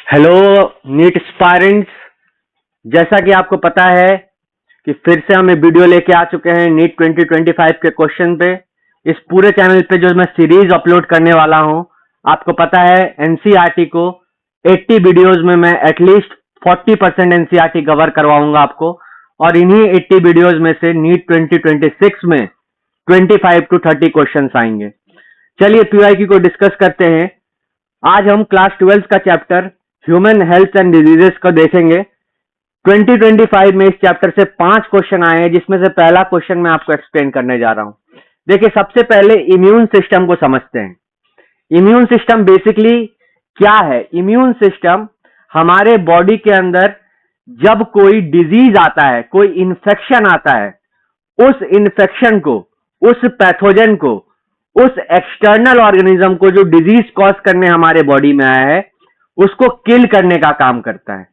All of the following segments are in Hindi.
Hello NEET aspirants. जैसा कि आपको पता है कि फिर से हम एक वीडियो लेके आ चुके हैं नीट 2025 के क्वेश्चन पे। इस पूरे चैनल पे जो मैं सीरीज अपलोड करने वाला हूं, आपको पता है एनसीईआरटी को 80 वीडियोस में मैं एटलीस्ट 40% एनसीईआरटी कवर करवाऊंगा आपको, और इन्हीं 80 वीडियोस में से नीट 2026 में 25 to 30 क्वेश्चन आएंगे। चलिए पीवाईक्यू को डिस्कस करते हैं। आज हम क्लास 12 का chapter human health and diseases को देखेंगे। 2025 में इस चैप्टर से 5 क्वेश्चन आए हैं, जिसमें से पहला क्वेश्चन मैं आपको एक्सप्लेन करने जा रहा हूं। देखिए, सबसे पहले इम्यून सिस्टम को समझते हैं। इम्यून सिस्टम बेसिकली क्या है? इम्यून सिस्टम हमारे बॉडी के अंदर जब कोई डिजीज आता है, कोई इंफेक्शन आता है, उस इंफेक्शन को, उस पैथोजन को, उस एक्सटर्नल ऑर्गेनिज्म को जो डिजीज कॉज करने हमारे बॉडी में आया है, उसको किल करने का काम करता है।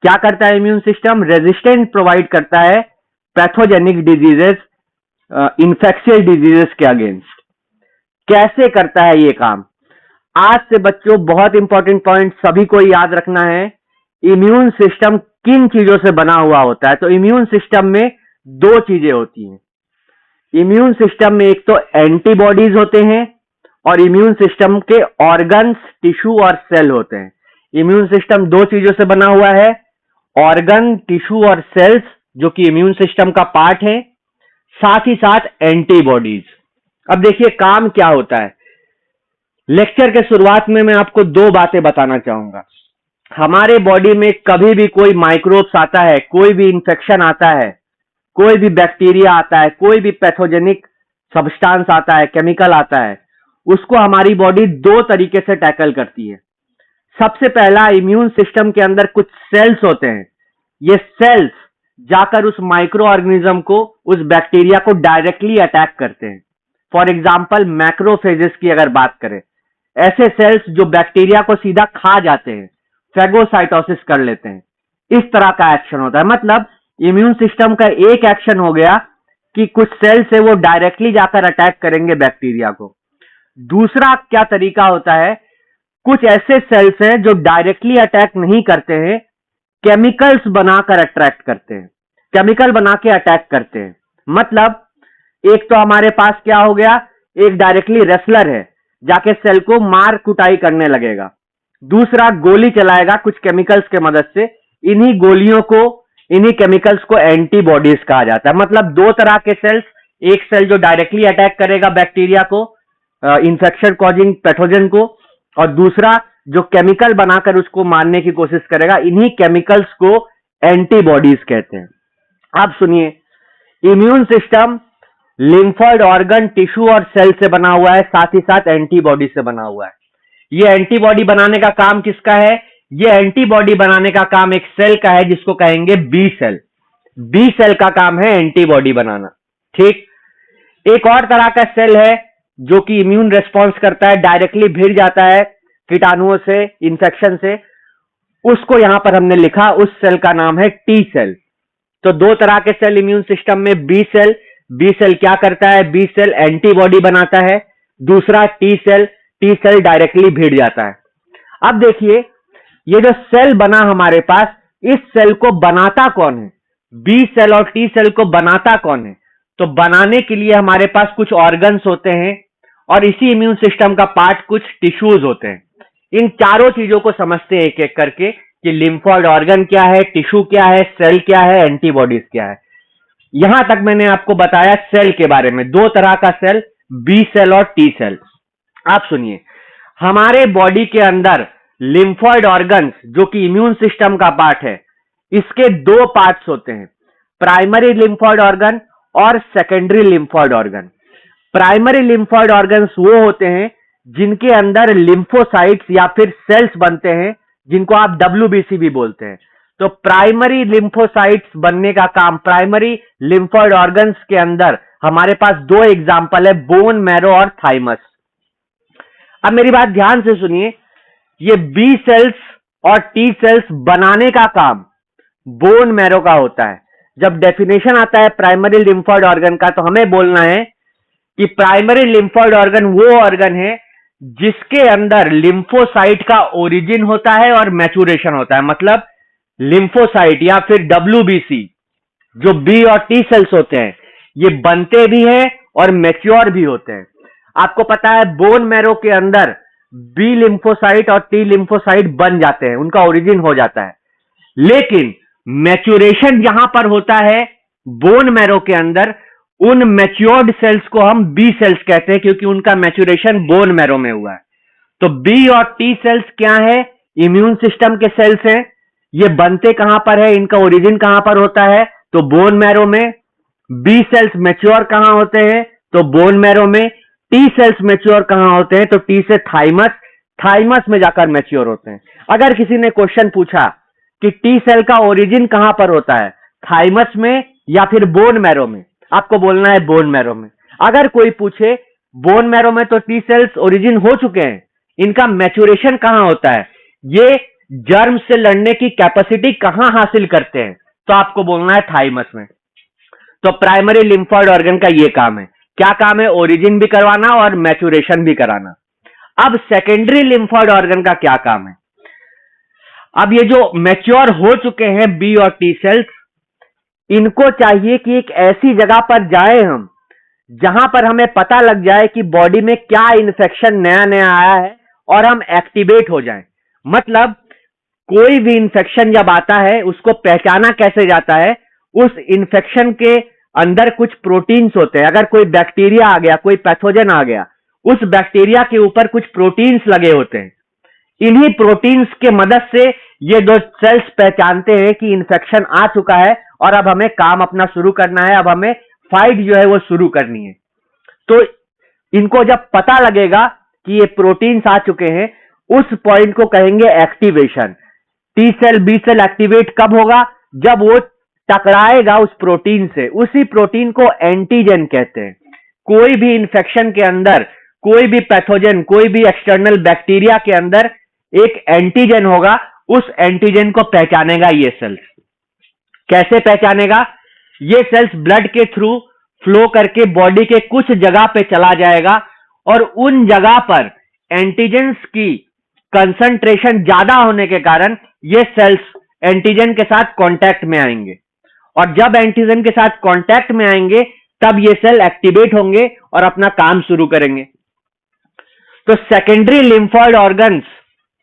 क्या करता है इम्यून सिस्टम? रेजिस्टेंस प्रोवाइड करता है पैथोजेनिक डिजीजेस, इंफेक्शियस डिजीजेस के अगेंस्ट। कैसे करता है ये काम? आज से बच्चों बहुत इंपॉर्टेंट पॉइंट सभी को याद रखना है। इम्यून सिस्टम किन चीजों से बना हुआ होता है? तो इम्यून सिस्टम में दो चीजें होती हैं। इम्यून सिस्टम में एक तो एंटीबॉडीज होते हैं, और इम्यून सिस्टम के ऑर्गन्स, टिश्यू और सेल होते हैं। इम्यून सिस्टम दो चीजों से बना हुआ है, ऑर्गन, टिश्यू और सेल्स, जो कि इम्यून सिस्टम का पार्ट है, साथ ही साथ एंटीबॉडीज। अब देखिए काम क्या होता है। लेक्चर के शुरुआत में मैं आपको दो बातें बताना चाहूंगा। हमारे बॉडी में कभी भी कोई माइक्रोब्स आता है, कोई भी इंफेक्शन आता है, कोई भी बैक्टीरिया आता है, कोई भी पैथोजेनिक सब्सटेंस आता है, केमिकल आता है, उसको हमारी बॉडी दो तरीके से टैकल करती है। सबसे पहला, इम्यून सिस्टम के अंदर कुछ सेल्स होते हैं। ये सेल्स जाकर उस माइक्रो ऑर्गेनिज्म को, उस बैक्टीरिया को डायरेक्टली अटैक करते हैं। फॉर एग्जांपल मैक्रोफेजेस की अगर बात करें, ऐसे सेल्स जो बैक्टीरिया को सीधा खा जाते हैं, फेगोसाइटोसिस कर लेते हैं। इस तरह का एक्शन होता है। मतलब इम्यून सिस्टम का एक एक्शन हो गया कि कुछ सेल्स है वो डायरेक्टली जाकर अटैक करेंगे बैक्टीरिया को। दूसरा क्या तरीका होता है, कुछ ऐसे सेल्स हैं जो डायरेक्टली अटैक नहीं करते हैं, केमिकल्स बनाकर अट्रैक्ट करते हैं, केमिकल बना के अटैक करते हैं। मतलब एक तो हमारे पास क्या हो गया, एक डायरेक्टली रेसलर है, जाके सेल को मार कुटाई करने लगेगा। दूसरा गोली चलाएगा कुछ केमिकल्स के मदद से। इन्हीं गोलियों को, इन्हीं केमिकल्स को एंटीबॉडीज कहा जाता है। मतलब दो तरह के सेल्स, एक सेल जो डायरेक्टली अटैक करेगा बैक्टीरिया को, इंफेक्शन कॉजिंग पैथोजन को, और दूसरा जो केमिकल बनाकर उसको मारने की कोशिश करेगा। इन्हीं केमिकल्स को एंटीबॉडीज कहते हैं। अब सुनिए, immune system lymphoid organ, tissue और सेल से बना हुआ है, साथ ही साथ एंटीबॉडी से बना हुआ है। ये एंटीबॉडी बनाने का काम किसका है? ये एंटीबॉडी बनाने का काम एक सेल का है, जिसको कहेंगे बी सेल। बी सेल का काम है एंटीबॉडी बनाना। ठीक। एक और तरह का सेल है जो कि इम्यून रेस्पॉन्स करता है, डायरेक्टली भिड़ जाता है कीटाणुओं से, इंफेक्शन से। उसको यहां पर हमने लिखा, उस सेल का नाम है टी सेल। तो दो तरह के सेल इम्यून सिस्टम में, बी सेल। बी सेल क्या करता है? बी सेल एंटीबॉडी बनाता है। दूसरा T cell, T cell directly भिड़ जाता है। अब देखिए, ये जो सेल बना हमारे पास, इस सेल को बनाता कौन है? बी सेल और टी सेल को बनाता कौन है? तो बनाने के लिए हमारे पास कुछ ऑर्गन्स होते हैं, और इसी इम्यून सिस्टम का पार्ट कुछ टिश्यूज होते हैं। इन चारों चीजों को समझते हैं एक एक करके कि लिम्फोइड ऑर्गन क्या है, टिश्यू क्या है, सेल क्या है, एंटीबॉडीज क्या है। यहां तक मैंने आपको बताया सेल के बारे में, दो तरह का सेल, बी सेल और टी सेल। आप सुनिए, हमारे बॉडी के अंदर लिम्फोइड ऑर्गन्स, जो कि इम्यून सिस्टम का पार्ट है, इसके दो पार्ट्स होते हैं, प्राइमरी लिम्फोइड ऑर्गन और secondary lymphoid organ. Primary lymphoid organs वो होते हैं जिनके अंदर लिम्फोसाइट्स या फिर सेल्स बनते हैं, जिनको आप डब्ल्यूबीसी भी बोलते हैं। तो प्राइमरी लिम्फोसाइट्स बनने का काम, प्राइमरी लिम्फोइड ऑर्गन्स के अंदर हमारे पास दो एग्जांपल है, बोन मैरो और थाइमस। अब मेरी बात ध्यान से सुनिए, ये बी सेल्स और टी सेल्स बनाने का काम बोन मैरो का होता है। जब डेफिनेशन आता है प्राइमरी लिम्फोइड ऑर्गन का, तो हमें बोलना है कि प्राइमरी लिम्फोइड ऑर्गन वो ऑर्गन है जिसके अंदर लिम्फोसाइट का ओरिजिन होता है और मैचुरेशन होता है। मतलब लिम्फोसाइट या फिर WBC, जो बी और टी सेल्स होते हैं, ये बनते भी हैं और मैच्योर भी होते हैं। आपको पता है बोन मैरो के अंदर बी लिम्फोसाइट और टी लिम्फोसाइट बन जाते हैं, उनका ओरिजिन हो जाता है। लेकिन मैच्योरेशन जहां पर होता है बोन मैरो के अंदर, उन मैच्योर्ड सेल्स को हम बी सेल्स कहते हैं, क्योंकि उनका मैच्योरेशन बोन मैरो में हुआ है। तो बी और टी सेल्स क्या है? इम्यून सिस्टम के सेल्स हैं। ये बनते कहां पर है, इनका ओरिजिन कहां पर होता है? तो बोन मैरो में। बी सेल्स मैच्योर कहां होते हैं? तो बोन मैरो में। टी सेल्स मैच्योर कहां होते हैं? तो टी से थाइमस, थाइमस में जाकर मैच्योर होते हैं। अगर किसी ने क्वेश्चन पूछा कि टी सेल का ओरिजिन कहां पर होता है, थाइमस में या फिर बोन मैरो में, आपको बोलना है बोन मैरो में। अगर कोई पूछे बोन मैरो में, तो टी सेल्स ओरिजिन हो चुके हैं, इनका मैच्योरेशन कहां होता है, ये जर्म से लड़ने की कैपेसिटी कहां हासिल करते हैं, तो आपको बोलना है थाइमस में। तो प्राइमरी लिम्फॉइड ऑर्गन का ये काम है। क्या काम है? ओरिजिन भी करवाना और मैच्योरेशन भी कराना। अब सेकेंडरी लिम्फॉइड ऑर्गन का क्या काम है? अब ये जो मैच्योर हो चुके हैं बी और टी सेल्स, इनको चाहिए कि एक ऐसी जगह पर जाए हम, जहां पर हमें पता लग जाए कि बॉडी में क्या इन्फेक्शन नया नया आया है और हम एक्टिवेट हो जाएं। मतलब कोई भी इन्फेक्शन जब आता है, उसको पहचाना कैसे जाता है? उस इन्फेक्शन के अंदर कुछ प्रोटीन्स होते हैं। अगर कोई बैक्टीरिया आ गया, कोई पैथोजन आ गया, उस बैक्टीरिया के ऊपर कुछ प्रोटीन्स लगे होते हैं। इन्हीं प्रोटीन्स के मदद से ये दो सेल्स पहचानते हैं कि इन्फेक्शन आ चुका है और अब हमें काम अपना शुरू करना है, अब हमें फाइट जो है वो शुरू करनी है। तो इनको जब पता लगेगा कि ये प्रोटीन्स आ चुके हैं, उस पॉइंट को कहेंगे activation. T cell B cell activate कब होगा? जब वो टकराएगा उस प्रोटीन से। उसी प्रोटीन को एंटीजन कहते हैं। कोई भी इंफेक्शन के अंदर, कोई भी पैथोजन, कोई भी एक्सटर्नल बैक्टीरिया के अंदर एक एंटीजन होगा, उस एंटीजन को पहचानेगा ये सेल्स। कैसे पहचानेगा? ये सेल्स ब्लड के थ्रू फ्लो करके बॉडी के कुछ जगह पे चला जाएगा और उन जगह पर एंटीजेंस की कंसंट्रेशन ज्यादा होने के कारण ये सेल्स एंटीजन के साथ कांटेक्ट में आएंगे, और जब एंटीजन के साथ कांटेक्ट में आएंगे तब ये सेल एक्टिवेट होंगे और अपना काम शुरू करेंगे। तो सेकेंडरी लिम्फॉइड ऑर्गन्स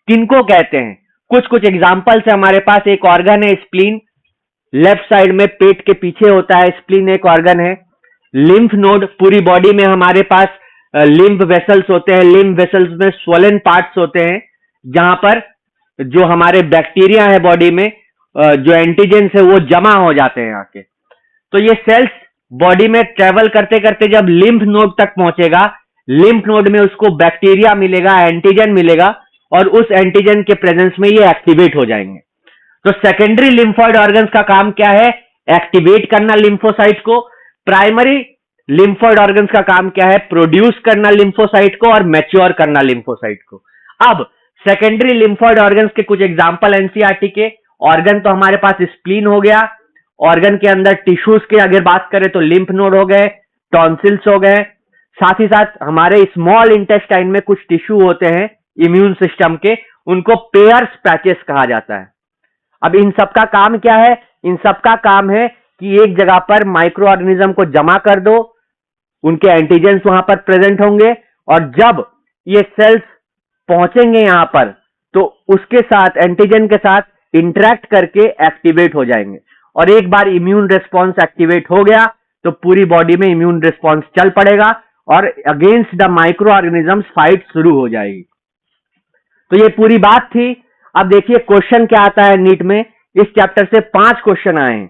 किनको कहते हैं? कुछ कुछ एग्जांपल्स है हमारे पास। एक ऑर्गन है स्प्लीन, लेफ्ट साइड में पेट के पीछे होता है स्प्लीन, एक ऑर्गन है। लिम्फ नोड, पूरी बॉडी में हमारे पास लिम्फ वेसल्स होते हैं। लिम्फ वेसल्स में स्वोलन पार्ट्स होते हैं, जहां पर जो हमारे बैक्टीरिया है बॉडी में, जो एंटीजेंस है, वो जमा हो जाते हैं आके। तो ये सेल्स बॉडी में ट्रेवल करते करते जब लिम्फ नोड तक पहुंचेगा, लिम्फ नोड में उसको बैक्टीरिया मिलेगा, एंटीजन मिलेगा, और उस एंटीजन के प्रेजेंस में ये एक्टिवेट हो जाएंगे। तो सेकेंडरी लिम्फॉइड ऑर्गन्स का काम क्या है? एक्टिवेट करना लिम्फोसाइट को। प्राइमरी लिम्फॉइड ऑर्गन्स का काम क्या है? प्रोड्यूस करना लिम्फोसाइट को और मैच्योर करना लिम्फोसाइट को। अब सेकेंडरी लिम्फॉइड ऑर्गन्स के कुछ एग्जांपल एनसीईआरटी के। ऑर्गन तो हमारे पास स्प्लीन हो गया, ऑर्गन के अंदर टिश्यूज के अगर बात करें तो लिम्फ नोड हो गए, टॉन्सिल्स हो गए, साथ ही साथ हमारे स्मॉल इंटेस्टाइन में कुछ टिश्यू होते हैं इम्यून सिस्टम के, उनको पेयर्स पैचेस कहा जाता है। अब इन सबका काम क्या है? इन सबका काम है कि एक जगह पर माइक्रो ऑर्गेनिज्म को जमा कर दो, उनके एंटीजेंस वहां पर प्रेजेंट होंगे, और जब ये सेल्स पहुंचेंगे यहां पर, तो उसके साथ, एंटीजन के साथ इंटरेक्ट करके एक्टिवेट हो जाएंगे। और एक बार इम्यून रिस्पॉन्स एक्टिवेट हो गया तो पूरी बॉडी में इम्यून रिस्पॉन्स चल पड़ेगा और against the micro organisms fight शुरू हो जाएगी। तो ये पूरी बात थी। अब देखिए क्वेश्चन क्या आता है नीट में। इस चैप्टर से 5 क्वेश्चन आए हैं।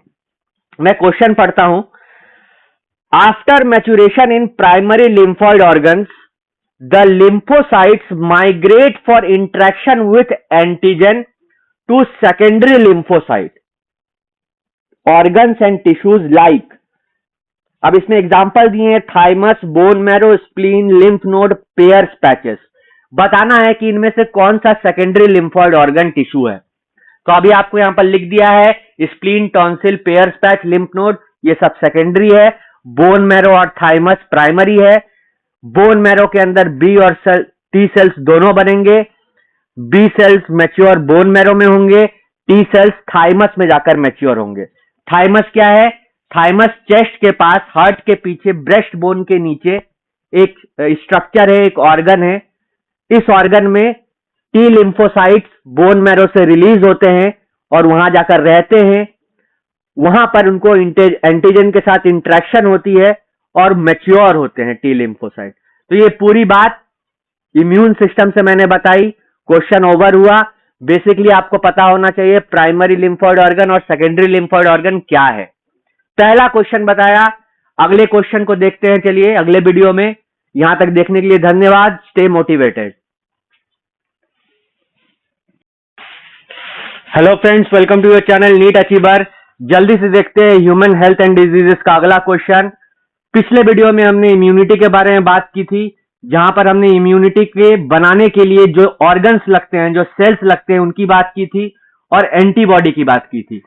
मैं क्वेश्चन पढ़ता हूं। After maturation in primary lymphoid organs, the lymphocytes migrate for interaction with antigen to secondary lymphocyte organs and tissues like. अब इसमें एग्जांपल दिए हैं thymus, bone marrow, spleen, lymph node, Peyer's patches. बताना है कि इनमें से कौन सा सेकेंडरी लिम्फॉइड ऑर्गन टिश्यू है। तो अभी आपको यहां पर लिख दिया है spleen, tonsil, Peyer's patch, lymph node, ये सब सेकेंडरी है। बोन मैरो और थाइमस प्राइमरी है। बोन मैरो के अंदर बी और टी सेल्स दोनों बनेंगे, B cells mature bone marrow में होंगे, टी सेल्स थाइमस में जाकर मैच्योर होंगे। थाइमस क्या है? थाइमस चेस्ट के पास, हार्ट के पीछे, ब्रेस्ट बोन के नीचे एक स्ट्रक्चर है, एक ऑर्गन है। इस ऑर्गन में टी लिम्फोसाइट्स बोन मैरो से रिलीज होते हैं और वहां जाकर रहते हैं। वहां पर उनको एंटीजन के साथ इंटरेक्शन होती है और मैच्योर होते हैं टी लिम्फोसाइट। तो ये पूरी बात इम्यून सिस्टम से मैंने बताई, क्वेश्चन ओवर हुआ। बेसिकली आपको पता होना चाहिए प्राइमरी लिम्फोइड ऑर्गन और सेकेंडरी लिम्फोइड ऑर्गन क्या है। पहला क्वेश्चन बताया। अगले क्वेश्चन को देखते हैं, चलिए अगले वीडियो में। यहां तक देखने के लिए धन्यवाद। Stay motivated. Hello friends, welcome to your channel NEET achiever. जल्दी से देखते हैं ह्यूमन हेल्थ एंड डिजीजेस का अगला क्वेश्चन। पिछले वीडियो में हमने इम्यूनिटी के बारे में बात की थी, जहां पर हमने इम्यूनिटी के बनाने के लिए जो ऑर्गन्स लगते हैं, जो सेल्स लगते हैं, उनकी बात की थी और एंटीबॉडी की बात की थी।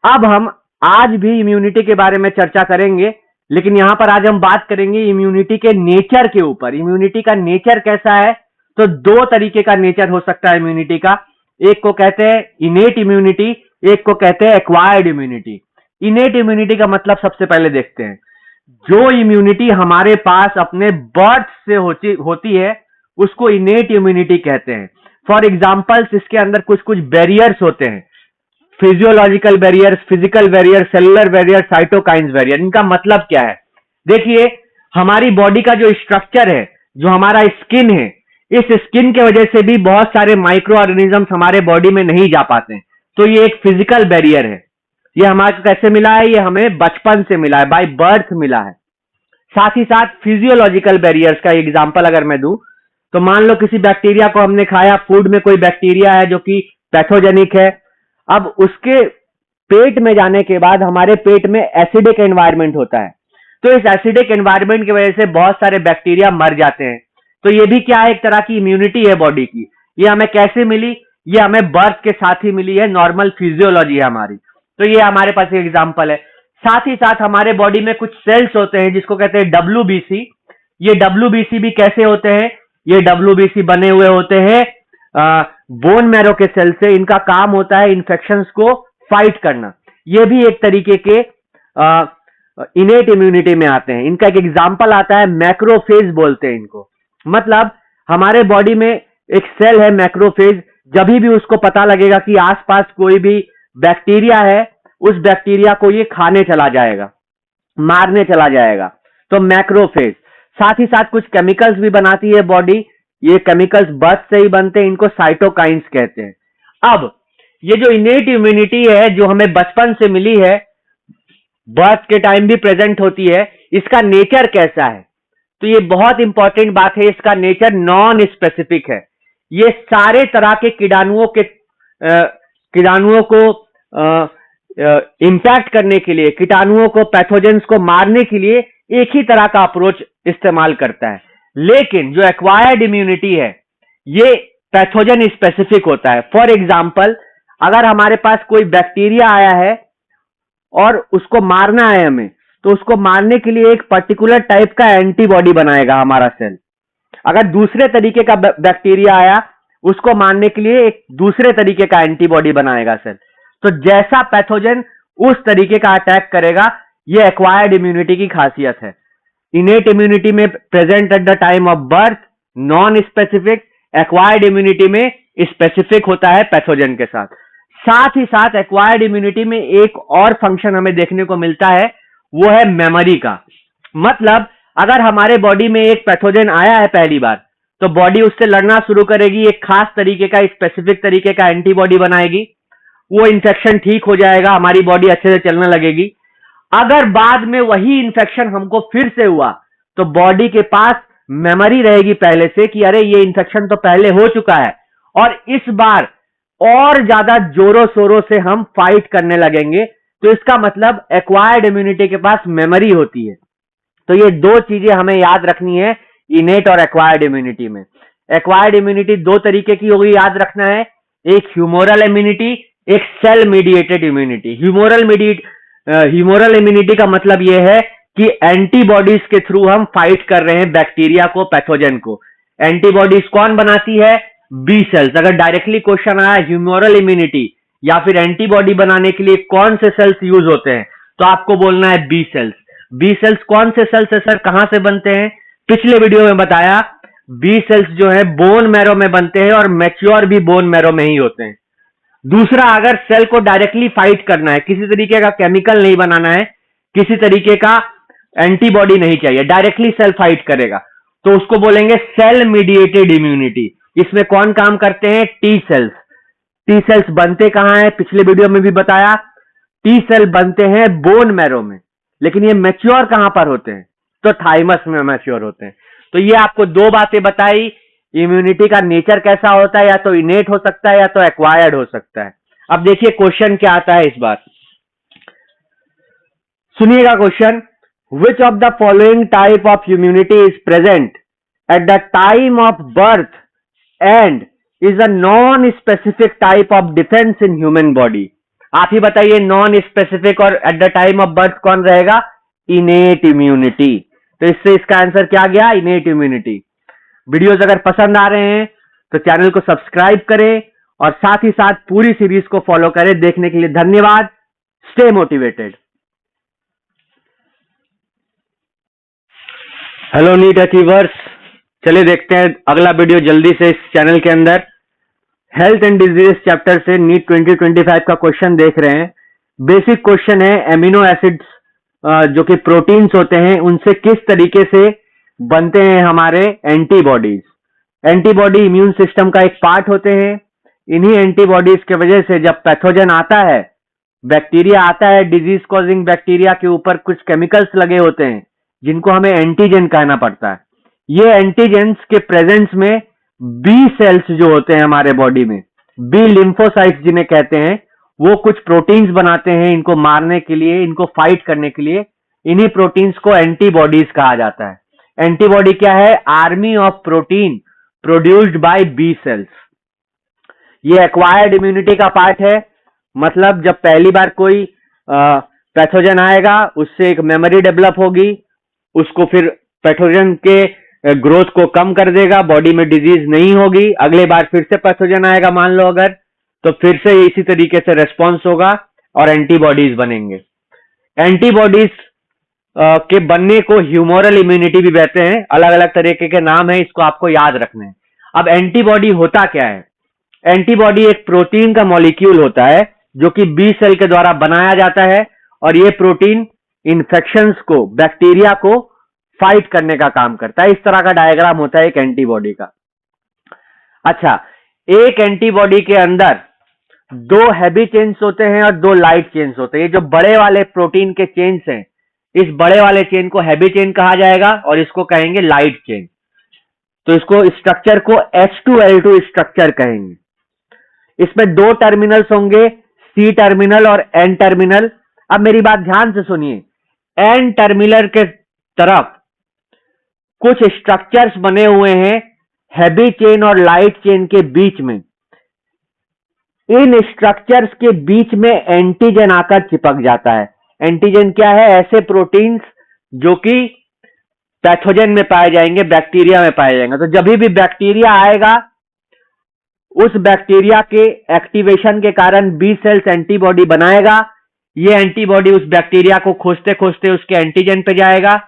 अब हम आज भी इम्यूनिटी के बारे में चर्चा करेंगे, लेकिन यहां पर आज हम बात करेंगे इम्यूनिटी के नेचर के ऊपर। इम्यूनिटी का नेचर कैसा है? तो दो तरीके का नेचर हो सकता है इम्यूनिटी का। एक को कहते हैं इनेट इम्यूनिटी, एक को कहते हैं एक्वायर्ड इम्यूनिटी। इनेट इम्यूनिटी का मतलब सबसे पहले देखते हैं। जो इम्यूनिटी हमारे पास अपने बर्थ से होती है उसको इनेट इम्यूनिटी कहते हैं। फॉर एग्जाम्पल्स, इसके अंदर कुछ कुछ बैरियर्स होते हैं, physiological barriers, physical barrier, cellular barrier, cytokines barrier. इनका मतलब क्या है? देखिए, हमारी बॉडी का जो स्ट्रक्चर है, जो हमारा स्किन है, इस स्किन के वजह से भी बहुत सारे माइक्रो ऑर्गेनिजम्स हमारे बॉडी में नहीं जा पाते हैं। तो ये एक फिजिकल बैरियर है। ये हमारे कैसे मिला है? ये हमें बचपन से मिला है, बाय बर्थ मिला है। साथ ही साथ फिजियोलॉजिकल बैरियर्स का एग्जांपल अगर मैं दूं, तो मान लो किसी बैक्टीरिया को हमने खाया, फूड में कोई बैक्टीरिया है जो कि पैथोजेनिक है। अब उसके पेट में जाने के बाद हमारे पेट में एसिडिक एनवायरनमेंट होता है, तो इस एसिडिक एनवायरनमेंट की वजह से बहुत सारे बैक्टीरिया मर जाते हैं। तो ये भी क्या है? एक तरह की इम्यूनिटी है बॉडी की। ये हमें कैसे मिली? ये हमें बर्थ के साथ ही मिली है, नॉर्मल फिजियोलॉजी है हमारी। तो ये हमारे पास एक एग्जांपल है। साथ ही साथ हमारे बॉडी में कुछ सेल्स होते हैं जिसको कहते हैं WBC। ये WBC भी कैसे होते हैं? ये WBC बने हुए होते हैं बोन मैरो के सेल से। इनका काम होता है इन्फेक्शंस को फाइट करना। ये भी एक तरीके के इनेट इम्यूनिटी में आते हैं। इनका एक एग्जांपल आता है, मैक्रोफेज बोलते हैं इनको। मतलब हमारे बॉडी में एक सेल है मैक्रोफेज, जब भी उसको पता लगेगा कि आसपास कोई भी बैक्टीरिया है, उस बैक्टीरिया को ये खाने चला जाएगा, मारने चला जाएगा। तो मैक्रोफेज। साथ ही साथ कुछ केमिकल्स भी बनाती है बॉडी। ये केमिकल्स बर्थ से ही बनते हैं, इनको साइटोकाइंस कहते हैं। अब ये जो इनेट इम्यूनिटी है, जो हमें बचपन से मिली है, बर्थ के टाइम भी प्रेजेंट होती है, इसका नेचर कैसा है? तो ये बहुत इंपॉर्टेंट बात है। इसका नेचर नॉन स्पेसिफिक है। ये सारे तरह के कीटाणुओं को इंपैक्ट करने के लिए, कीटाणुओं को, पैथोजेंस को मारने के लिए एक ही तरह का अप्रोच इस्तेमाल करता है। लेकिन जो एक्वायर्ड इम्यूनिटी है, ये पैथोजन स्पेसिफिक होता है। फॉर एग्जाम्पल, अगर हमारे पास कोई बैक्टीरिया आया है और उसको मारना है हमें, तो उसको मारने के लिए एक पर्टिकुलर टाइप का एंटीबॉडी बनाएगा हमारा सेल। अगर दूसरे तरीके का बैक्टीरिया आया, उसको मारने के लिए एक दूसरे तरीके का एंटीबॉडी बनाएगा सेल। तो जैसा पैथोजन उस तरीके का अटैक करेगा। ये एक्वायर्ड इम्यूनिटी की खासियत है। इनेट इम्यूनिटी में present at the time of birth, non specific. Acquired immunity में स्पेसिफिक होता है पैथोजन के साथ। साथ ही साथ एक्वायर्ड इम्यूनिटी में एक और फंक्शन हमें देखने को मिलता है, वो है मेमोरी का। मतलब अगर हमारे बॉडी में एक पैथोजन आया है पहली बार, तो बॉडी उससे लड़ना शुरू करेगी, एक खास तरीके का, स्पेसिफिक तरीके का एंटीबॉडी बनाएगी। वो इन्फेक्शन ठीक हो जाएगा, हमारी बॉडी अच्छे से चलने लगेगी। अगर बाद में वही इन्फेक्शन हमको फिर से हुआ, तो बॉडी के पास मेमोरी रहेगी पहले से कि अरे ये इन्फेक्शन तो पहले हो चुका है, और इस बार और ज्यादा जोरों शोरों से हम फाइट करने लगेंगे। तो इसका मतलब एक्वायर्ड इम्यूनिटी के पास मेमोरी होती है। तो ये दो चीजें हमें याद रखनी है इनेट और एक्वायर्ड इम्यूनिटी में। एक्वायर्ड इम्यूनिटी दो तरीके की होगी, याद रखना है। एक ह्यूमोरल इम्यूनिटी, एक cell mediated immunity. Humoral immunity का मतलब यह है कि एंटीबॉडीज के थ्रू हम फाइट कर रहे हैं बैक्टीरिया को, पैथोजन को। एंटीबॉडीज कौन बनाती है? B cells. अगर डायरेक्टली क्वेश्चन आया ह्यूमोरल इम्यूनिटी या फिर एंटीबॉडी बनाने के लिए कौन से सेल्स यूज होते हैं, तो आपको बोलना है बी सेल्स। बी सेल्स कौन से सेल्स है सर, कहां से बनते हैं? पिछले वीडियो में बताया, बी सेल्स जो है बोन मैरो में बनते हैं और मैच्योर भी बोन मैरो में ही होते हैं। दूसरा, अगर सेल को डायरेक्टली फाइट करना है, किसी तरीके का केमिकल नहीं बनाना है, किसी तरीके का एंटीबॉडी नहीं चाहिए, डायरेक्टली सेल फाइट करेगा, तो उसको बोलेंगे सेल मीडिएटेड इम्यूनिटी। इसमें कौन काम करते हैं? T cells. टी सेल्स बनते कहां हैं? पिछले वीडियो में भी बताया, टी सेल बनते हैं बोन मैरो में, लेकिन ये मैच्योर कहां पर होते हैं? तो थाइमस में मैच्योर होते हैं। तो ये आपको दो बातें बताई, इम्यूनिटी का नेचर कैसा होता है, या तो इनेट हो सकता है या तो एक्वायर्ड हो सकता है। अब देखिए क्वेश्चन क्या आता है इस बार, सुनिएगा question. Which of the following type of immunity is present at the time of birth and is a non specific type of defence in human body? आप ही बताइए, नॉन स्पेसिफिक और at the time of birth कौन रहेगा? Innate immunity. तो इससे इसका आंसर क्या गया? Innate immunity. वीडियोस अगर पसंद आ रहे हैं तो चैनल को सब्सक्राइब करें और साथ ही साथ पूरी सीरीज को फॉलो करें। देखने के लिए धन्यवाद। Stay motivated. Hello NEET achievers, चलिए देखते हैं अगला वीडियो जल्दी से इस चैनल के अंदर। हेल्थ एंड डिजीज चैप्टर से नीट 2025 का क्वेश्चन देख रहे हैं। बेसिक क्वेश्चन है, एमिनो एसिड्स जो कि प्रोटीन्स होते हैं, उनसे किस तरीके से बनते हैं हमारे एंटीबॉडीज। एंटीबॉडी इम्यून सिस्टम का एक पार्ट होते हैं। इन्हीं एंटीबॉडीज के वजह से जब पैथोजन आता है, बैक्टीरिया आता है, डिजीज कॉजिंग बैक्टीरिया के ऊपर कुछ केमिकल्स लगे होते हैं जिनको हमें एंटीजन कहना पड़ता है। ये एंटीजेंस के प्रेजेंस में बी सेल्स जो होते हैं हमारे बॉडी में, बी लिम्फोसाइट्स जिन्हें कहते हैं, वो कुछ प्रोटीन्स बनाते हैं इनको मारने के लिए, इनको फाइट करने के लिए। इन्हीं प्रोटीन्स को एंटीबॉडीज कहा जाता है। एंटीबॉडी क्या है? Army of protein produced by B cells. ये एक्वायर्ड इम्यूनिटी का पार्ट है, मतलब जब पहली बार कोई पैथोजन आएगा, उससे एक मेमोरी डेवलप होगी, उसको फिर पैथोजन के ग्रोथ को कम कर देगा, बॉडी में डिजीज नहीं होगी। अगले बार फिर से पैथोजन आएगा मान लो अगर, तो फिर से इसी तरीके से रेस्पॉन्स होगा और एंटीबॉडीज बनेंगे। एंटीबॉडीज के बनने को ह्यूमोरल इम्यूनिटी भी कहते हैं। अलग अलग तरीके के नाम है, इसको आपको याद रखना है। अब एंटीबॉडी होता क्या है? एंटीबॉडी एक प्रोटीन का मॉलिक्यूल होता है जो कि बी सेल के द्वारा बनाया जाता है, और यह प्रोटीन इन्फेक्शंस को, बैक्टीरिया को फाइट करने का काम करता है। इस तरह का डायग्राम होता है एक एंटीबॉडी का। अच्छा, एक एंटीबॉडी के अंदर दो हैवी चेन्स होते हैं और दो लाइट चेन्स होते हैं। ये जो बड़े वाले प्रोटीन के चेन्स हैं, इस बड़े वाले चेन को हैवी चेन कहा जाएगा और इसको कहेंगे लाइट चेन। तो इसको स्ट्रक्चर को H2L2 स्ट्रक्चर कहेंगे। इसमें दो टर्मिनल्स होंगे, C टर्मिनल और N टर्मिनल। अब मेरी बात ध्यान से सुनिए, N टर्मिनल के तरफ कुछ स्ट्रक्चर्स बने हुए हैं हैवी चेन और लाइट चेन के बीच में। इन स्ट्रक्चर्स के बीच में एंटीजन आकर चिपक जाता है। एंटीजन क्या है? ऐसे प्रोटीन्स जो कि पैथोजन में पाए जाएंगे, बैक्टीरिया में पाए जाएंगे। तो जब भी बैक्टीरिया आएगा, उस बैक्टीरिया के एक्टिवेशन के कारण बी सेल्स एंटीबॉडी बनाएगा। ये एंटीबॉडी उस बैक्टीरिया को खोजते खोजते उसके एंटीजन पे जाएगा।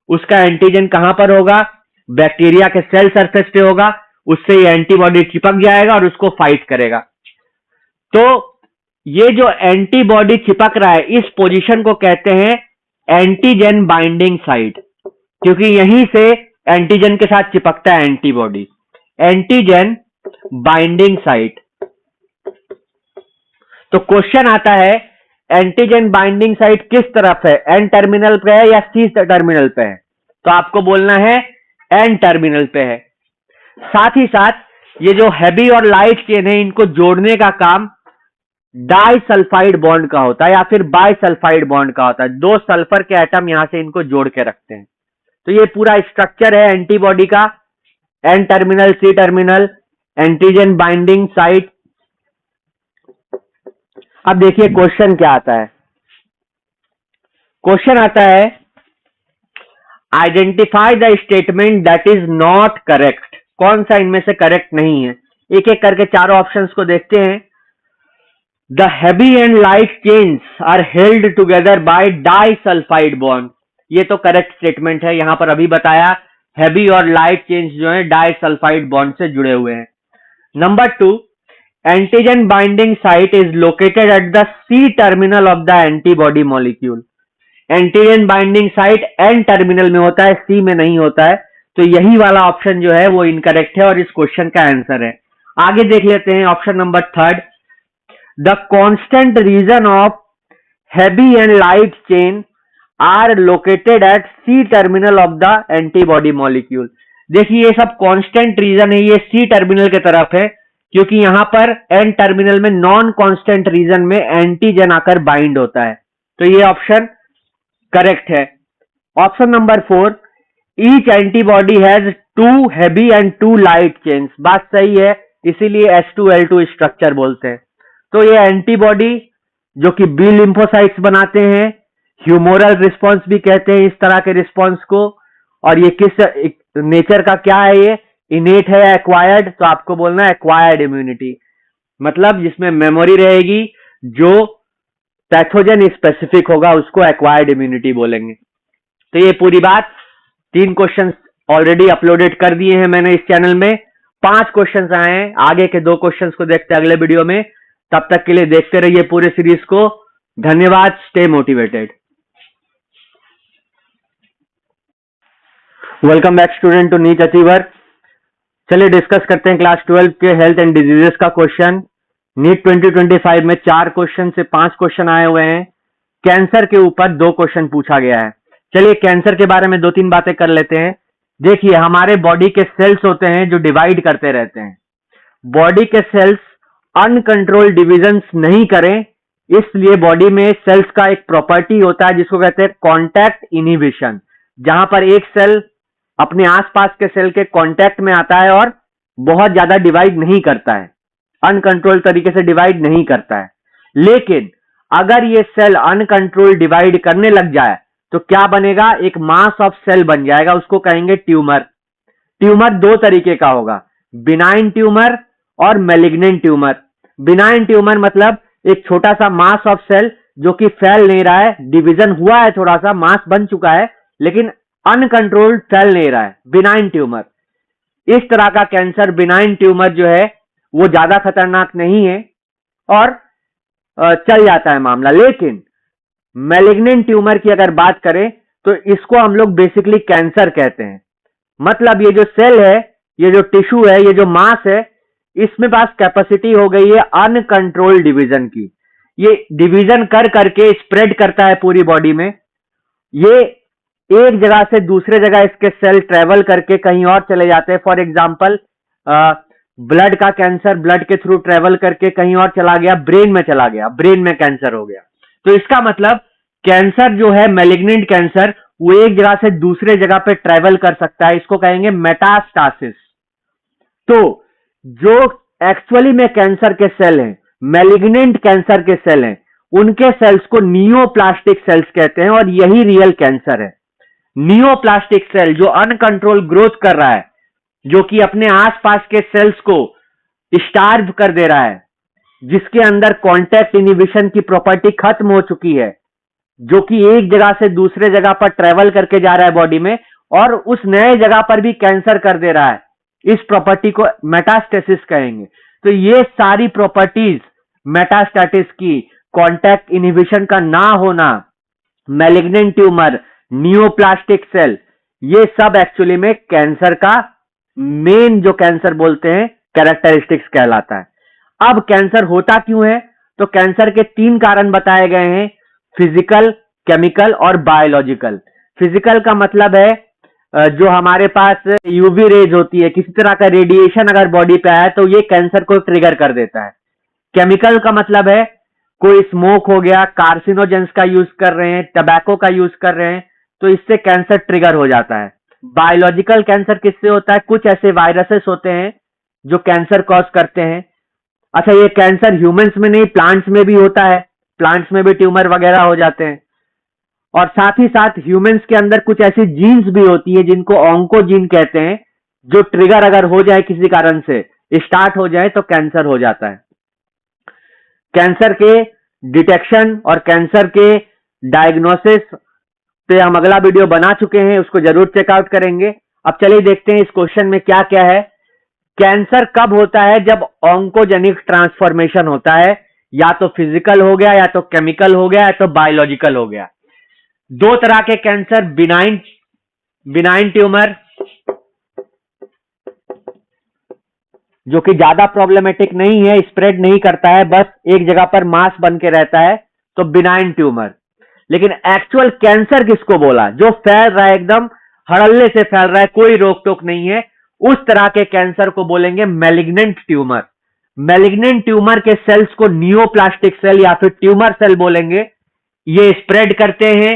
उसका एंटीजन कहां पर होगा? बैक्टीरिया के सेल सरफेस पे होगा। उससे ये एंटीबॉडी चिपक जाएगा और उसको फाइट करेगा। तो ये जो एंटीबॉडी चिपक रहा है, इस पोजीशन को कहते हैं एंटीजन बाइंडिंग साइट, क्योंकि यहीं से एंटीजन के साथ चिपकता है एंटीबॉडी। Antigen binding site. तो क्वेश्चन आता है, एंटीजन बाइंडिंग साइट किस तरफ है? एन टर्मिनल पे है या सी टर्मिनल पे है? तो आपको बोलना है एन टर्मिनल पे है। साथ ही साथ ये जो हैवी और लाइट चेन है, इनको जोड़ने का काम डाइसल्फाइड बॉन्ड का होता है या फिर बाइसल्फाइड बॉन्ड का होता है। दो सल्फर के एटम यहां से इनको जोड़ के रखते हैं। तो ये पूरा स्ट्रक्चर है एंटीबॉडी का, N terminal, C terminal, antigen binding site. अब देखिए क्वेश्चन क्या आता है। क्वेश्चन आता है, identify the statement that is not correct कौन सा इनमें से करेक्ट नहीं है। एक एक करके चारों ऑप्शंस को देखते हैं। The heavy and light chains are held together by disulphide bond, ये तो करेक्ट स्टेटमेंट है, यहां पर अभी बताया हैवी और लाइट चेन्स जो है डाइसल्फाइड बॉन्ड से जुड़े हुए हैं। Number 2, antigen binding site is located at the C terminal of the antibody molecule. Antigen binding site N terminal में होता है, सी में नहीं होता है, तो यही वाला ऑप्शन जो है वो इनकरेक्ट है और इस क्वेश्चन का आंसर है। आगे देख लेते हैं option number 3, the constant region of heavy and light chain are located at C terminal of the antibody molecule. देखिए ये सब कांस्टेंट रीजन है, ये सी टर्मिनल के तरफ है, क्योंकि यहां पर एन टर्मिनल में नॉन कांस्टेंट रीजन में एंटीजन आकर बाइंड होता है, तो ये ऑप्शन करेक्ट है। Option number 4, each antibody has 2 heavy and 2 light chains, बात सही है, इसीलिए H2L2 स्ट्रक्चर बोलते हैं। तो ये एंटीबॉडी जो कि बी लिम्फोसाइट्स बनाते हैं, ह्यूमोरल रिस्पॉन्स भी कहते हैं इस तरह के रिस्पॉन्स को, और ये किस नेचर का क्या है, ये इनेट है या एक्वायर्ड, तो आपको बोलना है एक्वायर्ड इम्यूनिटी, मतलब जिसमें मेमोरी रहेगी, जो पैथोजन स्पेसिफिक होगा उसको एक्वायर्ड इम्यूनिटी बोलेंगे। तो ये पूरी बात, 3 क्वेश्चन ऑलरेडी अपलोडेड कर दिए हैं मैंने इस चैनल में, 5 क्वेश्चंस आए हैं, आगे के 2 क्वेश्चंस को देखते हैं अगले वीडियो में। तब तक के लिए देखते रहिए पूरे सीरीज को। धन्यवाद, stay motivated. Welcome back student to NEET achiever. चलिए डिस्कस करते हैं क्लास 12 के हेल्थ एंड डिजीजेस का क्वेश्चन। नीट 2025 में 4 क्वेश्चन से 5 क्वेश्चन आए हुए हैं। कैंसर के ऊपर 2 क्वेश्चन पूछा गया है। चलिए कैंसर के बारे में 2-3 बातें कर लेते हैं। देखिए हमारे बॉडी के सेल्स होते हैं जो डिवाइड करते रहते हैं। बॉडी के सेल्स अनकंट्रोल्ड डिविजन्स नहीं करें, इसलिए बॉडी में सेल्स का एक प्रॉपर्टी होता है जिसको कहते हैं कॉन्टैक्ट इनहिबिशन, जहां पर एक सेल अपने आसपास के सेल के कांटेक्ट में आता है और बहुत ज्यादा डिवाइड नहीं करता है, अनकंट्रोल तरीके से डिवाइड नहीं करता है। लेकिन अगर ये सेल अनकंट्रोल डिवाइड करने लग जाए तो क्या बनेगा, एक मास ऑफ सेल बन जाएगा, उसको कहेंगे ट्यूमर। ट्यूमर 2 तरीके का होगा, बिनाइन ट्यूमर और मैलिग्नेंट ट्यूमर। बिनाइन ट्यूमर मतलब एक छोटा सा मास ऑफ सेल जो कि फैल नहीं रहा है, डिवीजन हुआ है, थोड़ा सा मास बन चुका है, लेकिन अनकंट्रोल्ड फैल नहीं रहा है, बिनाइन ट्यूमर। इस तरह का कैंसर बिनाइन ट्यूमर जो है वो ज्यादा खतरनाक नहीं है और चल जाता है मामला। लेकिन मैलिग्नेंट ट्यूमर की अगर बात करें तो इसको हम लोग बेसिकली कैंसर कहते हैं। मतलब ये जो सेल है, ये जो टिश्यू है, ये जो मास है, इसमें पास कैपेसिटी हो गई है अनकंट्रोल्ड डिवीजन की। ये डिवीजन कर करके स्प्रेड करता है पूरी बॉडी में। ये एक जगह से दूसरे जगह इसके सेल ट्रेवल करके कहीं और चले जाते हैं। फॉर एग्जांपल ब्लड का कैंसर ब्लड के थ्रू ट्रेवल करके कहीं और चला गया, ब्रेन में चला गया, ब्रेन में कैंसर हो गया। तो इसका मतलब कैंसर जो है, मैलिग्नेंट कैंसर, वो एक जगह से दूसरे जगह पे ट्रेवल कर सकता है, इसको कहेंगे मेटास्टासिस। तो जो एक्चुअली में कैंसर के सेल हैं, मैलिग्नेंट कैंसर के सेल हैं, उनके सेल्स को नियोप्लास्टिक सेल्स कहते हैं और यही रियल कैंसर है। नियोप्लास्टिक सेल जो अनकंट्रोल ग्रोथ कर रहा है, जो कि अपने आसपास के सेल्स को स्टार्व कर दे रहा है, जिसके अंदर कॉन्टैक्ट इनहिबिशन की प्रॉपर्टी खत्म हो चुकी है, जो कि एक जगह से दूसरे जगह पर ट्रेवल करके जा रहा है बॉडी में और उस नए जगह पर भी कैंसर कर दे रहा है, इस प्रॉपर्टी को मेटास्टेसिस कहेंगे। तो ये सारी प्रॉपर्टीज मेटास्टेसिस की, कॉन्टैक्ट इनहिबिशन का ना होना, मैलिग्नेंट ट्यूमर, नियोप्लास्टिक सेल, ये सब एक्चुअली में कैंसर का मेन, जो कैंसर बोलते हैं, कैरेक्टरिस्टिक्स कहलाता है। अब कैंसर होता क्यों है, तो कैंसर के 3 कारण बताए गए हैं, फिजिकल, केमिकल और बायोलॉजिकल। फिजिकल का मतलब है जो हमारे पास यूवी रेज होती है, किसी तरह का रेडिएशन अगर बॉडी पे आया तो ये कैंसर को ट्रिगर कर देता है। केमिकल का मतलब है कोई स्मोक हो गया, कार्सिनोजेंस का यूज कर रहे हैं, टबैको का यूज कर रहे हैं, तो इससे कैंसर ट्रिगर हो जाता है। बायोलॉजिकल कैंसर किससे होता है, कुछ ऐसे वायरसेस होते हैं जो कैंसर कॉज करते हैं। अच्छा, ये कैंसर ह्यूमंस में नहीं, प्लांट्स में भी होता है, प्लांट्स में भी ट्यूमर वगैरह हो जाते हैं। और साथ ही साथ ह्यूमंस के अंदर कुछ ऐसी जीन्स भी होती है जिनको ऑन्कोजीन कहते हैं, जो ट्रिगर अगर हो जाए किसी कारण से, स्टार्ट हो जाए, तो कैंसर हो जाता है। कैंसर के डिटेक्शन और कैंसर के डायग्नोसिस पे हम अगला वीडियो बना चुके हैं, उसको जरूर चेकआउट करेंगे। अब चलिए देखते हैं इस क्वेश्चन में क्या क्या है। कैंसर कब होता है? जब ऑन्कोजेनिक ट्रांसफॉर्मेशन होता है, या तो फिजिकल हो गया, या तो केमिकल हो गया, या तो बायोलॉजिकल हो गया। दो तरह के कैंसर, बिनाइन ट्यूमर जो कि ज्यादा प्रॉब्लमेटिक नहीं है, स्प्रेड नहीं करता है, बस एक जगह पर मास बन के रहता है, तो बिनाइन ट्यूमर। लेकिन एक्चुअल कैंसर किसको बोला? जो फैल रहा है, एकदम हड़ल्ले से फैल रहा है, कोई रोक टोक नहीं है, उस तरह के कैंसर को बोलेंगे मैलिग्नेंट ट्यूमर। मैलिग्नेंट ट्यूमर के सेल्स को नियोप्लास्टिक सेल या फिर ट्यूमर सेल बोलेंगे। ये स्प्रेड करते हैं,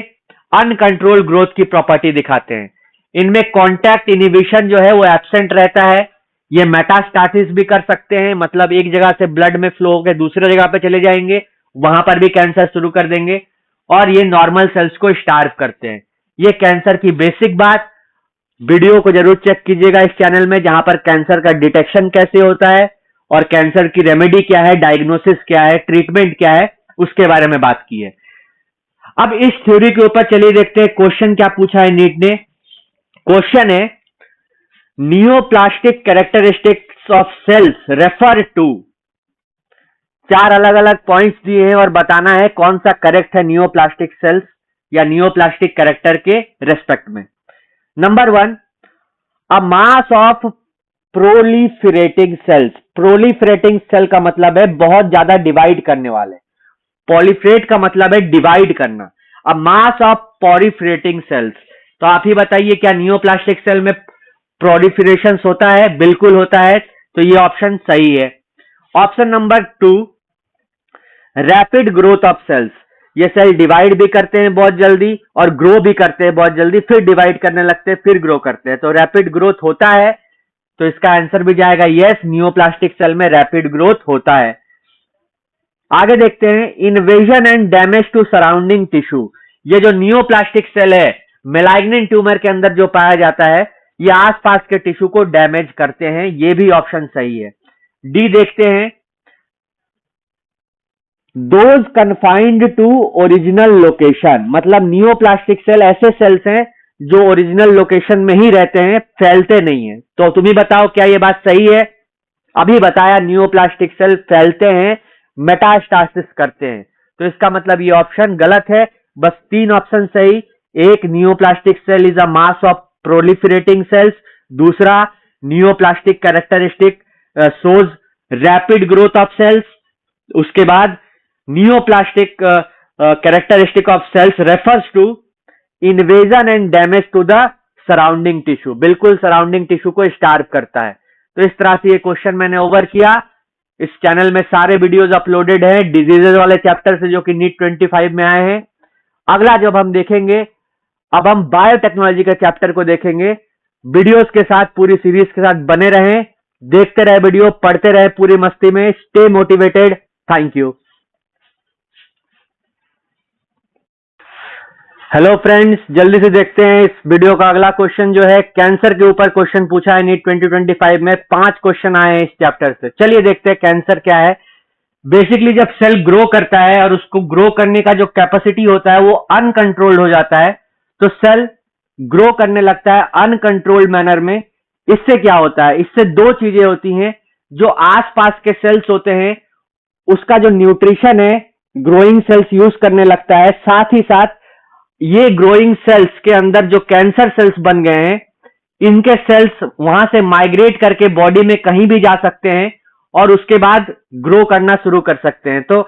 अनकंट्रोल ग्रोथ की प्रॉपर्टी दिखाते हैं। इनमें कॉन्टैक्ट इनिबिशन जो है वो एब्सेंट रहता है। ये मेटास्टासिस भी कर सकते हैं, मतलब एक जगह से ब्लड में फ्लो होकर दूसरे जगह पे चले जाएंगे, वहां पर भी कैंसर शुरू कर देंगे। और ये नॉर्मल सेल्स को स्टार्व करते हैं। ये कैंसर की बेसिक बात। वीडियो को जरूर चेक कीजिएगा इस चैनल में, जहां पर कैंसर का डिटेक्शन कैसे होता है और कैंसर की रेमेडी क्या है, डायग्नोसिस क्या है, ट्रीटमेंट क्या है, उसके बारे में बात की है। अब इस थ्योरी के ऊपर चलिए देखते हैं क्वेश्चन क्या पूछा है नीट ने। क्वेश्चन है, neoplastic characteristics of cells refer to. चार अलग अलग पॉइंट्स दिए हैं और बताना है कौन सा करेक्ट है नियोप्लास्टिक सेल्स या नियोप्लास्टिक कैरेक्टर के रेस्पेक्ट में। नंबर 1, a mass of proliferating cells. Proliferating cell का मतलब है बहुत ज्यादा डिवाइड करने वाले। पॉलीफरेट का मतलब है डिवाइड करना। अ मास ऑफ पॉलीफरेटिंग सेल्स। तो आप ही बताइए, क्या नियोप्लास्टिक सेल में प्रोलिफरेशन होता है? बिल्कुल होता है, तो ये ऑप्शन सही है। Option number 2, rapid growth of cells. ये सेल डिवाइड भी करते हैं बहुत जल्दी और ग्रो भी करते हैं बहुत जल्दी, फिर डिवाइड करने लगते हैं, फिर ग्रो करते हैं, तो रैपिड ग्रोथ होता है। तो इसका आंसर भी जाएगा यस, नियोप्लास्टिक सेल में रैपिड ग्रोथ होता है। आगे देखते हैं, invasion and damage to surrounding tissue. ये जो नियोप्लास्टिक सेल है, मैलिग्नेंट ट्यूमर के अंदर जो पाया जाता है, ये आसपास के टिश्यू को डैमेज करते हैं। ये भी ऑप्शन सही है। डी देखते हैं, those confined to original location. मतलब नियोप्लास्टिक सेल ऐसे सेल्स हैं जो ओरिजिनल लोकेशन में ही रहते हैं, फैलते नहीं है। तो तुम ही बताओ, क्या ये बात सही है? अभी बताया नियोप्लास्टिक सेल फैलते हैं, मेटास्टासिस करते हैं, तो इसका मतलब ये ऑप्शन गलत है। बस 3 ऑप्शन सही। एक, neoplastic cell is a mass of proliferating cells. दूसरा, neoplastic characteristic shows rapid growth of cells. उसके बाद, neoplastic characteristic of cells refers to invasion and damage to the surrounding tissue. बिल्कुल सराउंडिंग टिश्यू को स्टार्व करता है। तो इस तरह से ये क्वेश्चन मैंने ओवर किया। इस चैनल में सारे वीडियोस अपलोडेड हैं डिजीजेज वाले चैप्टर से, जो कि नीट 25 में आए हैं। अगला जब हम देखेंगे, अब हम बायोटेक्नोलॉजी के चैप्टर को देखेंगे। वीडियोस के साथ, पूरी सीरीज के साथ बने रहें, देखते रहे वीडियो, पढ़ते रहे पूरी मस्ती में। Stay motivated. Thank you. Hello friends, जल्दी से देखते हैं इस वीडियो का अगला क्वेश्चन जो है कैंसर के ऊपर क्वेश्चन पूछा है नीट 2025 में। 5 क्वेश्चन आए हैं इस चैप्टर से। चलिए देखते हैं कैंसर क्या है। बेसिकली जब सेल ग्रो करता है और उसको ग्रो करने का जो कैपेसिटी होता है वो अनकंट्रोल्ड हो जाता है, तो सेल ग्रो करने लगता है अनकंट्रोल्ड मैनर में। इससे क्या होता है? इससे 2 चीजें होती हैं। जो आसपास के सेल्स होते हैं उसका जो न्यूट्रिशन है ग्रोइंग सेल्स यूज करने लगता है, साथ ही साथ ये ग्रोइंग सेल्स के अंदर जो कैंसर सेल्स बन गए हैं, इनके सेल्स वहां से माइग्रेट करके बॉडी में कहीं भी जा सकते हैं और उसके बाद ग्रो करना शुरू कर सकते हैं। तो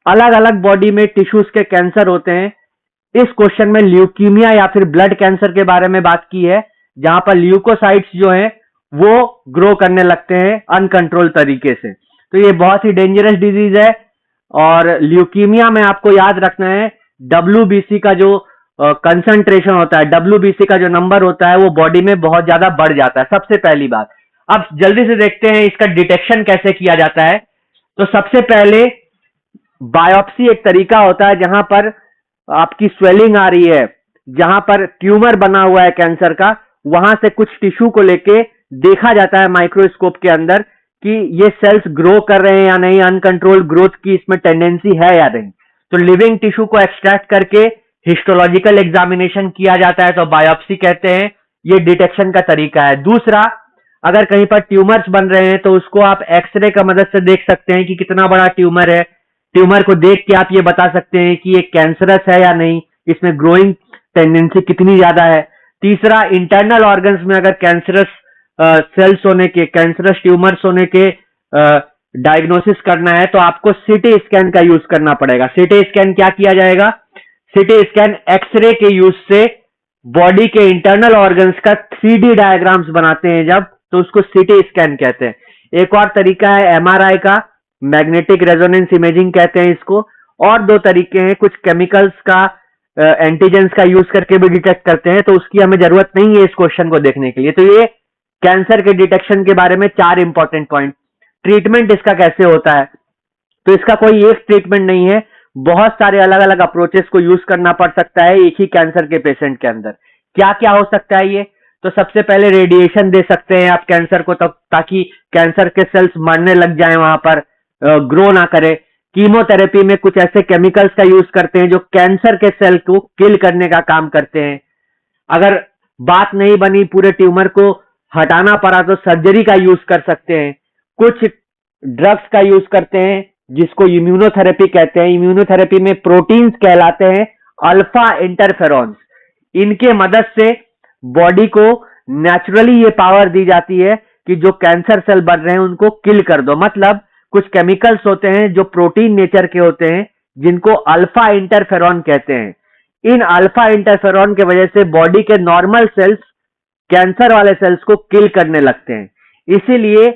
अलग अलग बॉडी में टिश्यूज के कैंसर होते हैं। इस क्वेश्चन में ल्यूकीमिया या फिर ब्लड कैंसर के बारे में बात की है, जहां पर ल्यूकोसाइट्स जो हैं वो ग्रो करने लगते हैं अनकंट्रोल तरीके से। तो ये बहुत ही डेंजरस डिजीज है। और ल्यूकीमिया में आपको याद रखना है, WBC का जो कंसंट्रेशन होता है, WBC का जो नंबर होता है, वो बॉडी में बहुत ज्यादा बढ़ जाता है, सबसे पहली बात। अब जल्दी से देखते हैं इसका डिटेक्शन कैसे किया जाता है। तो सबसे पहले बायोप्सी एक तरीका होता है जहां पर आपकी स्वेलिंग आ रही है, जहां पर ट्यूमर बना हुआ है कैंसर का, वहां से कुछ टिश्यू को लेके देखा जाता है माइक्रोस्कोप के अंदर कि ये सेल्स ग्रो कर रहे हैं या नहीं, अनकंट्रोल ग्रोथ की इसमें टेंडेंसी है या नहीं। तो लिविंग टिश्यू को एक्सट्रैक्ट करके हिस्टोलॉजिकल एग्जामिनेशन किया जाता है, तो बायोप्सी कहते हैं। ये डिटेक्शन का तरीका है। दूसरा, अगर कहीं पर ट्यूमर्स बन रहे हैं तो उसको आप एक्सरे का मदद से देख सकते हैं कि कितना बड़ा ट्यूमर है। ट्यूमर को देख के आप ये बता सकते हैं कि ये कैंसरस है या नहीं, इसमें ग्रोइंग टेंडेंसी कितनी ज्यादा है। तीसरा, इंटरनल ऑर्गन्स में अगर कैंसरस सेल्स होने के, कैंसरस ट्यूमर्स होने के डायग्नोसिस करना है तो आपको सीटी स्कैन का यूज करना पड़ेगा। सीटी स्कैन क्या किया जाएगा? सीटी स्कैन एक्सरे के यूज से बॉडी के इंटरनल ऑर्गन्स का 3D डायग्राम्स बनाते हैं जब, तो उसको सीटी स्कैन कहते हैं। एक और तरीका है एमआरआई का, मैग्नेटिक रेजोनेंस इमेजिंग कहते हैं इसको। और दो तरीके हैं, कुछ केमिकल्स का, एंटीजेंस का यूज करके भी डिटेक्ट करते हैं, तो उसकी हमें जरूरत नहीं है इस क्वेश्चन को देखने के लिए। तो ये कैंसर के डिटेक्शन के बारे में 4 इंपॉर्टेंट पॉइंट। ट्रीटमेंट इसका कैसे होता है? तो इसका कोई एक ट्रीटमेंट नहीं है, बहुत सारे अलग अलग अप्रोचेस को यूज करना पड़ सकता है एक ही कैंसर के पेशेंट के अंदर। क्या क्या हो सकता है ये? तो सबसे पहले रेडिएशन दे सकते हैं आप कैंसर को, तब ताकि कैंसर के सेल्स मरने लग जाएं, वहां पर ग्रो ना करे। कीमोथेरेपी में कुछ ऐसे केमिकल्स का यूज करते हैं जो कैंसर के सेल को किल करने का काम करते हैं। अगर बात नहीं बनी, पूरे ट्यूमर को हटाना पड़ा, तो सर्जरी का यूज कर सकते हैं। कुछ ड्रग्स का यूज करते हैं जिसको इम्यूनोथेरेपी कहते हैं। इम्यूनोथेरेपी में प्रोटीन्स कहलाते हैं अल्फा इंटरफेरॉन्स, इनके मदद से बॉडी को नेचुरली ये पावर दी जाती है कि जो कैंसर सेल बन रहे हैं उनको किल कर दो। मतलब कुछ केमिकल्स होते हैं जो प्रोटीन नेचर के होते हैं, जिनको अल्फा इंटरफेरॉन कहते हैं। इन अल्फा इंटरफेरॉन के वजह से बॉडी के नॉर्मल सेल्स कैंसर वाले सेल्स को किल करने लगते हैं। इसीलिए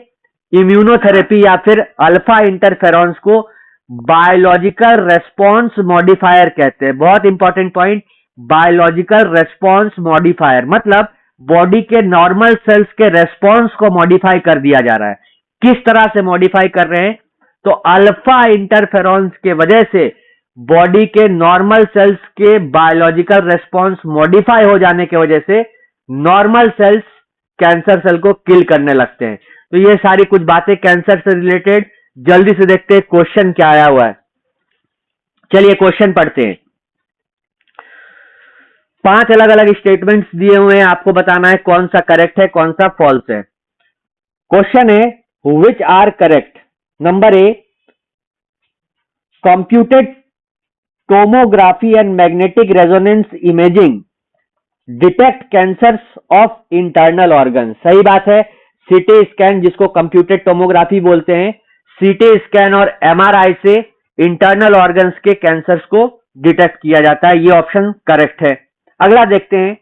इम्यूनोथेरेपी या फिर अल्फा इंटरफेरॉन्स को बायोलॉजिकल रेस्पॉन्स मॉडिफायर कहते हैं। बहुत important point, biological response modifier, मतलब बॉडी के नॉर्मल सेल्स के रेस्पॉन्स को मॉडिफाई कर दिया जा रहा है। किस तरह से मॉडिफाई कर रहे हैं? तो अल्फा इंटरफेरॉन्स के वजह से बॉडी के नॉर्मल सेल्स के बायोलॉजिकल रेस्पॉन्स मॉडिफाई हो जाने की वजह से नॉर्मल सेल्स कैंसर सेल को किल करने लगते हैं। तो ये सारी कुछ बातें कैंसर से रिलेटेड। जल्दी से देखते हैं क्वेश्चन क्या आया हुआ है। चलिए क्वेश्चन पढ़ते हैं। 5 अलग अलग स्टेटमेंट्स दिए हुए हैं, आपको बताना है कौन सा करेक्ट है कौन सा फॉल्स है। क्वेश्चन है which are correct. Number A, computed tomography and magnetic resonance imaging detect cancers of internal organ. सही बात है। सीटी स्कैन, जिसको कंप्यूटेड टोमोग्राफी बोलते हैं, सीटी स्कैन और एमआरआई से इंटरनल ऑर्गन्स के कैंसर्स को डिटेक्ट किया जाता है। ये ऑप्शन करेक्ट है। अगला देखते हैं,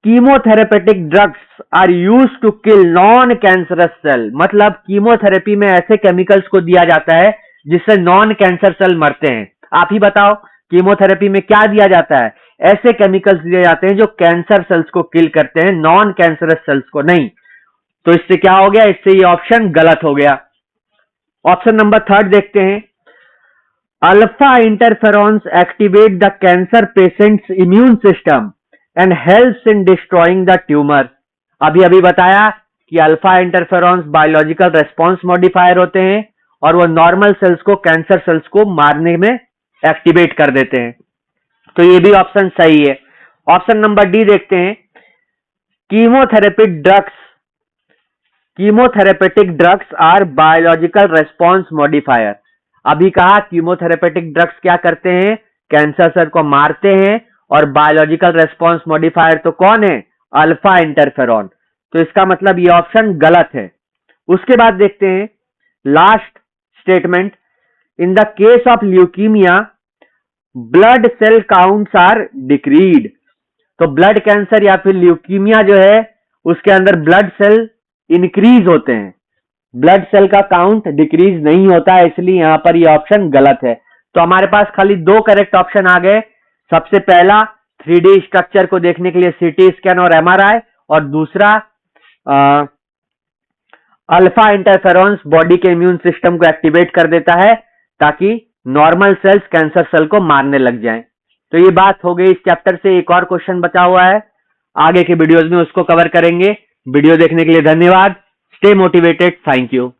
chemotherapeutic drugs are used to kill non cancerous cell. मतलब कीमोथेरेपी में ऐसे केमिकल्स को दिया जाता है जिससे नॉन कैंसर सेल मरते हैं। आप ही बताओ, कीमोथेरेपी में क्या दिया जाता है? ऐसे केमिकल्स दिए जाते हैं जो कैंसर सेल्स को किल करते हैं, नॉन कैंसरस सेल्स को नहीं। तो इससे क्या हो गया? इससे ये ऑप्शन गलत हो गया। ऑप्शन नंबर 3 देखते हैं, alpha interferons activate the cancer patients immune system and helps in destroying the tumour. अभी अभी बताया कि alpha interferons biological response modifier होते हैं और वो नॉर्मल सेल्स को, कैंसर सेल्स को मारने में एक्टिवेट कर देते हैं। तो ये भी ऑप्शन सही है। ऑप्शन नंबर डी देखते हैं, chemotherapeutic drugs are biological response modifier. अभी कहा कीमोथेरेपेटिक ड्रग्स क्या करते हैं? कैंसर सेल को मारते हैं। और बायोलॉजिकल रेस्पॉन्स मॉडिफायर तो कौन है? Alpha interferon. तो इसका मतलब ये ऑप्शन गलत है। उसके बाद देखते हैं last statement, in the case of leukaemia blood cell counts are decreased. तो ब्लड कैंसर या फिर ल्यूकीमिया जो है उसके अंदर ब्लड सेल इंक्रीज होते हैं, ब्लड सेल का काउंट डिक्रीज नहीं होता है, इसलिए यहां पर ये ऑप्शन गलत है। तो हमारे पास खाली 2 करेक्ट ऑप्शन आ गए। सबसे पहला 3D स्ट्रक्चर को देखने के लिए सीटी स्कैन और एमआरआई, और दूसरा अल्फा इंटरफेरॉन्स बॉडी के इम्यून सिस्टम को एक्टिवेट कर देता है ताकि नॉर्मल सेल्स कैंसर सेल को मारने लग जाएं। तो ये बात हो गई इस चैप्टर से। एक और क्वेश्चन बचा हुआ है, आगे के वीडियोस में उसको कवर करेंगे। वीडियो देखने के लिए धन्यवाद। Stay motivated. Thank you.